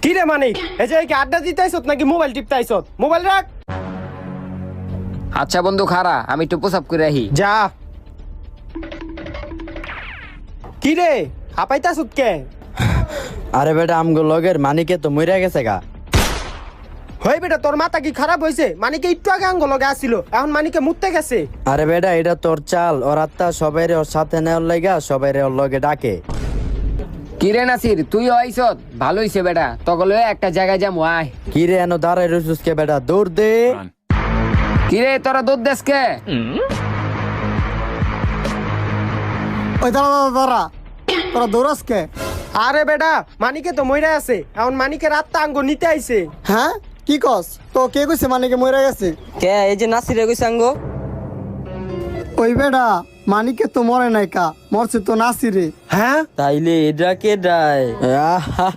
কি রে মানিক, এই যে কি আড্ডা দিতে আইছত নাকি মোবাইল টিপতে আইছত? মোবাইল রাখ। আচ্ছা বন্ধু খারা, আমি একটু পোশাক করে আহি। যা। কি রে হাঁপাইতাছত কে? আরে বেটা আমগো লগের মানিকে তো মইরা গেছে গা। হই বেটা, তোর মাথা কি খারাপ হইছে? মানিকে একটু আগে আঙ্গ লগে আসছিল, এখন মানিকে মুততে গেছে। আরে বেটা এটা তোর চাল, ওর আত্মা সবাইরে ওর সাথে নেওয়ার লাগা সবাইরে ওর লগে ডাকে। কি রে নাসির, তুইও আইছত? ভালো হইছে বেটা, তগলে একটা জায়গায় যাম আয়। কি রে এনো দাঁড়াই রইছিস কে বেটা, দৌড় দে। কি রে তোরা দুধ দেশ কে? ওই দাঁড়া দাঁড়া, তোরা দৌড়াস কে? আরে বেটা মানিকে তো মইরা আছে, এখন মানিকে রাতটা আঙ্গ নিতে আইছে। হ্যাঁ কি কস? তো কে কইছে মানিকে মরে গেছে? কে এই যে নাসিরে কইছে আঙ্গো। ওই বেটা মানিকে তো মরে নাই কা, মরছে তো নাসিরে। হ্যাঁ তাইলে এটা কে ডায়? আহা